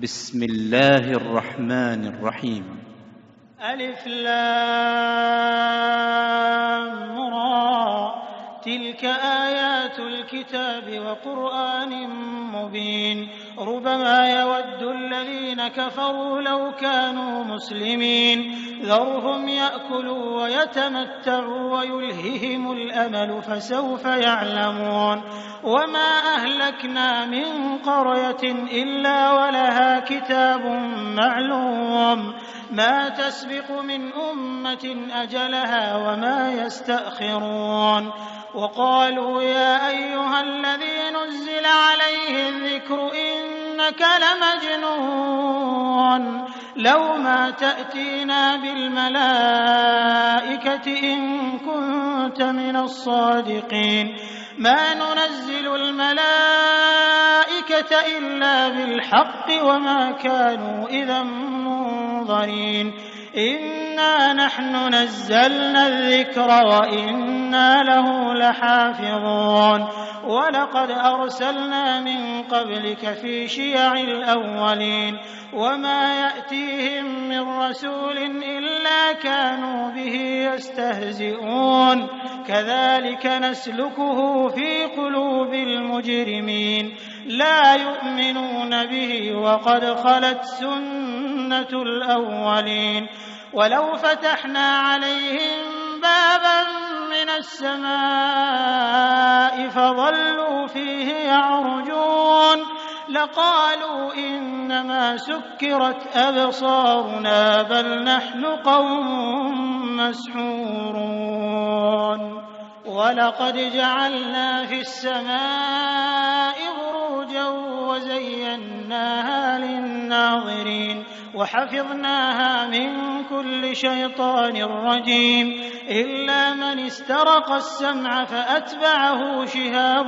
بسم الله الرحمن الرحيم. ألف لام را، تلك آيات الكتاب وقرآن مبين. ربما يود الذين كفروا لو كانوا مسلمين، ذرهم يأكلوا ويتمتعوا ويلههم الأمل فسوف يعلمون. وما أهلكنا من قرية إلا ولها كتاب معلوم، ما تسبق من أمة أجلها وما يستأخرون. وقالوا يا أيها الذي نزل عليه الذكر إنك لمجنون، لو ما تأتينا بالملائكة إن كنت من الصادقين. ما ننزل الملائكة إلا بالحق وما كانوا إذا منظرين. إنا نحن نزلنا الذكر وإنا له لحافظون. ولقد أرسلنا من قبلك في شيع الأولين، وما يأتيهم من رسول إلا كانوا به يستهزئون. كذلك نسلكه في قلوب المجرمين، لا يؤمنون به وقد خلت سنة الأولين. ولو فتحنا عليهم بابا من السماء فظلوا فيه يعرجون لقالوا إنما سكرت أبصارنا بل نحن قوم مسحورون. ولقد جعلنا في السماء بروجا وزيناها للناظرين وحفظناها من كل شيطان رجيم إلا من استرق السمع فأتبعه شهاب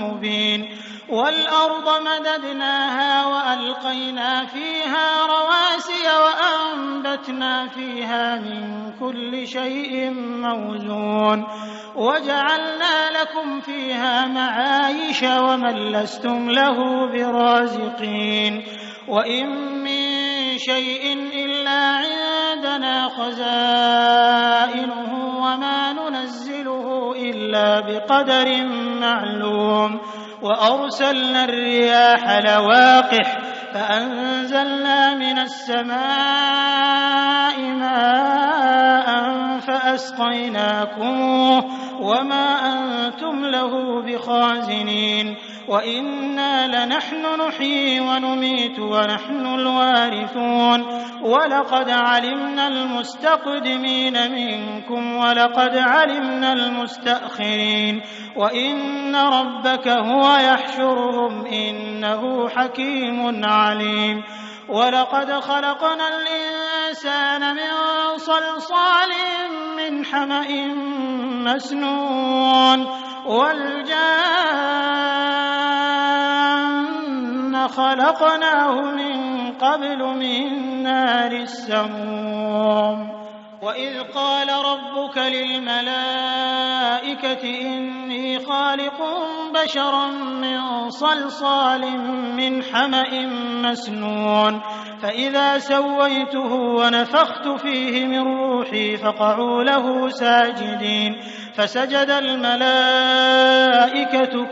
مبين. والأرض مددناها وألقينا فيها رواسي وأنبتنا فيها من كل شيء موزون وجعلنا لكم فيها معايش ومن لستم له برازقين. وإن من شيء إلا عندنا خزائنه وما ننزله إلا بقدر معلوم. وأرسلنا الرياح لواقح فأنزلنا من السماء ماء فأسقيناكموه وما أنتم له بخازنين. وإنا لنحن نحيي ونميت ونحن الوارثون. ولقد علمنا المستقدمين منكم ولقد علمنا المستأخرين. وإن ربك هو يحشرهم إنه حكيم عليم. ولقد خلقنا الإنسان من صلصال من حمأ مسنون والجان خلقناه من قبل من نار السموم. وإذ قال ربك للملائكة إني خالق بشرا من صلصال من حمأ مسنون فإذا سويته ونفخت فيه من روحي فقعوا له ساجدين فسجد الملائكة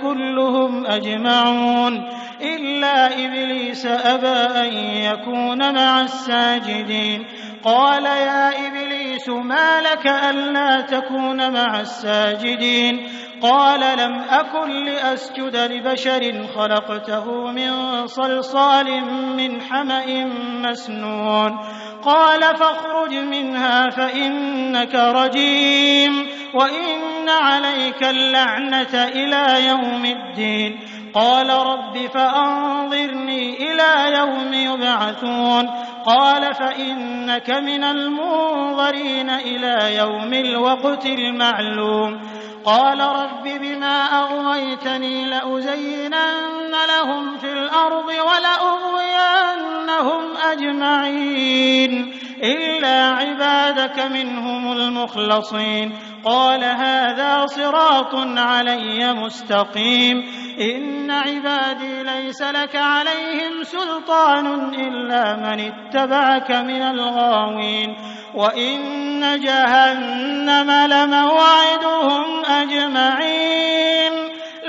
كلهم أجمعون إلا إبليس أبى أن يكون مع الساجدين. قال يا إبليس ما لك ألا تكون مع الساجدين؟ قال لم أكن لأسجد لبشر خلقته من صلصال من حمأ مسنون. قال فاخرج منها فإنك رجيم وإن عليك اللعنة إلى يوم الدين. قال رب فأنظرني إلى يوم يبعثون. قال فإنك من المنظرين إلى يوم الوقت المعلوم. قال رب بما أغويتني لأزينن لهم في الأرض ولأغوينهم أجمعين إلا عبادك منهم المخلصين. قال هذا صراط علي مستقيم. إن عبادي ليس لك عليهم سلطان إلا من اتبعك من الغاوين. وإن جهنم لموعدهم أجمعين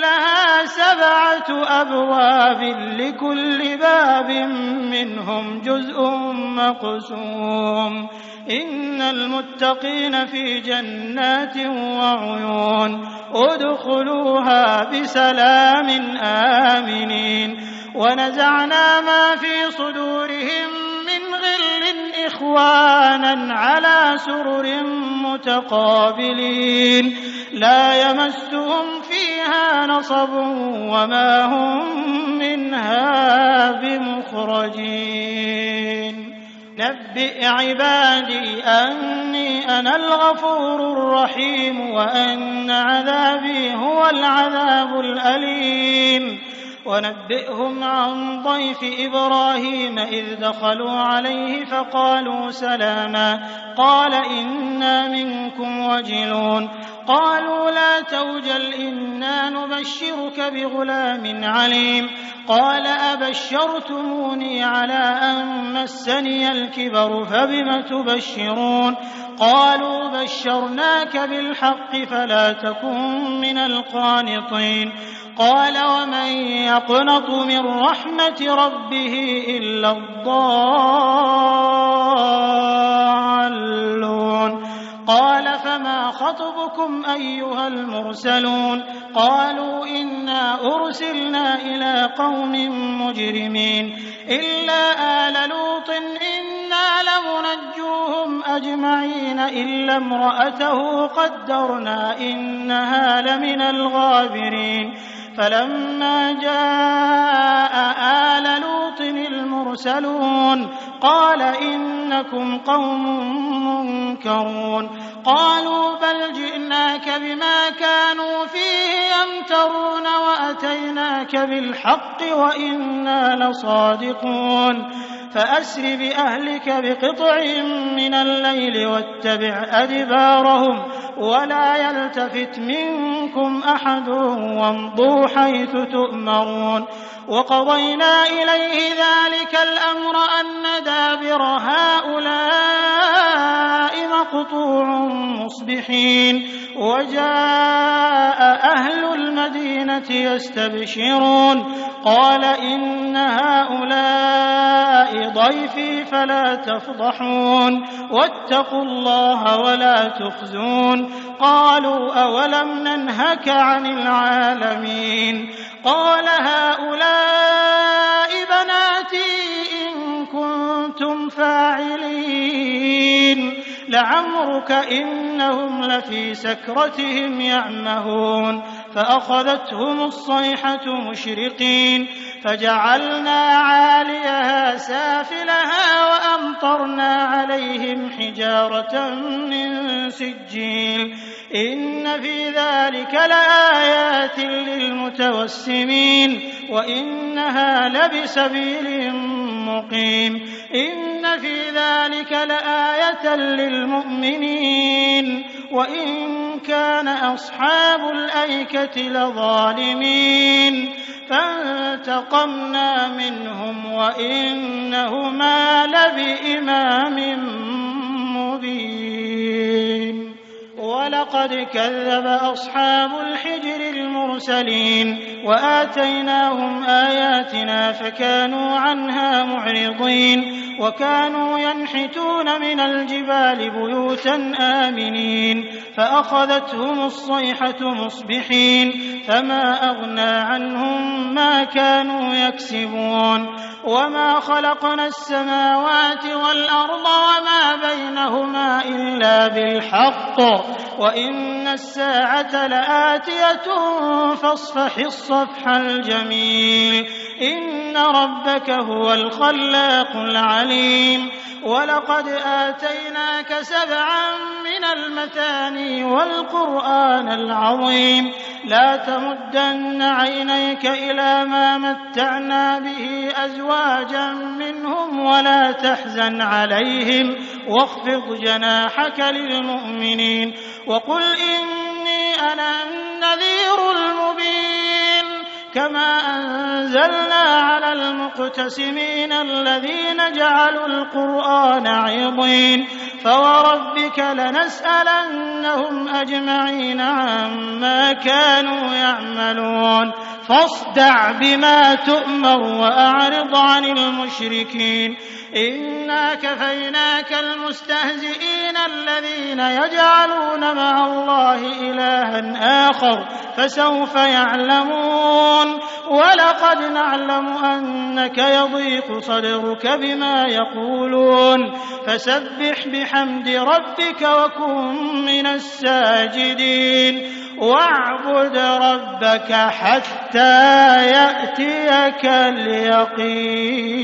لها 7 أبواب لكل باب منهم جزء مقسوم. إن المتقين في جنات وعيون ادخلوها بسلام آمنين. ونزعنا ما في صدورهم من غل إخوانا على سرر متقابلين لا يمسهم فيها نصب وما هم منها بمخرجين. نبئ عبادي أني أنا الغفور الرحيم وأن عذابي هو العذاب الأليم. ونبئهم عن ضيف إبراهيم إذ دخلوا عليه فقالوا سلاما قال إنا منكم وجلون. قالوا لا توجل إنا نبشرك بغلام عليم. قال أبشرتموني على أن مسني الكبر فبم تبشرون. قالوا بشرناك بالحق فلا تكن من القانطين. قال ومن يقنط من رحمة ربه إلا الضالون. قال فما خطبكم أيها المرسلون؟ قالوا إنا أرسلنا إلى قوم مجرمين إلا آل لوط إنا لمنجوهم أجمعين إلا امرأته قدرنا إنها لمن الغابرين. فلما جاء آل لوط المرسلون قال إنكم قوم منكرون. قالوا بل جئناك بما كانوا فيه يمترون وأتيناك بالحق وإنا لصادقون. فأسر بأهلك بقطع من الليل واتبع أدبارهم ولا يلتفت منكم أحد وامضوا حيث تؤمرون. وقضينا إليه ذلك الأمر أن دابر هؤلاء مقطوع مصبحين. وجاء أهل المدينة يستبشرون قال إن هؤلاء ضيفي فلا تفضحون واتقوا الله ولا تخزون. قالوا أولم ننهك عن العالمين؟ قال هؤلاء بناتي إن كنتم فاعلين. لعمرك إنهم لفي سكرتهم يعمهون. فأخذتهم الصيحة مشرقين فجعلنا عاليها سافلها وأمطرنا عليهم حجارة من سجيل. إن في ذلك لآيات للمتوسمين وإنها لبسبيل مقيم. إن في ذلك لآية للمؤمنين وإن كان أصحاب الأيكة لظالمين. فانتقمنا منهم وإنهما لبإمام مبين. ولقد كذب أصحاب الحجر المرسلين وآتيناهم آياتنا فكانوا عنها معرضين. وكانوا ينحتون من الجبال بيوتا آمنين فأخذتهم الصيحة مصبحين فما أغنى عنهم ما كانوا يكسبون. وما خلقنا السماوات والأرض وما بينهما إلا بالحق وإن الساعة لآتية فاصفح الصفح الجميل. إن ربك هو الخلاق العليم. ولقد آتيناك 7 من من المثاني والقرآن العظيم لا تمدن عينيك إلى ما متعنا به أزواجا منهم ولا تحزن عليهم واخفض جناحك للمؤمنين وقل إني أنا النذير المبين كما أنزلنا على المقتسمين الذين جعلوا القرآن عضين فوربك لنسألنهم أجمعين عما كانوا يعملون فاصدع بما تؤمر وأعرض عن المشركين إنا كفيناك المستهزئين الذين يجعلون مع الله إلها آخر فسوف يعلمون ولقد نعلم أنك يضيق صدرك بما يقولون فسبح بحمد ربك وكن من الساجدين واعبد ربك حتى يأتيك اليقين.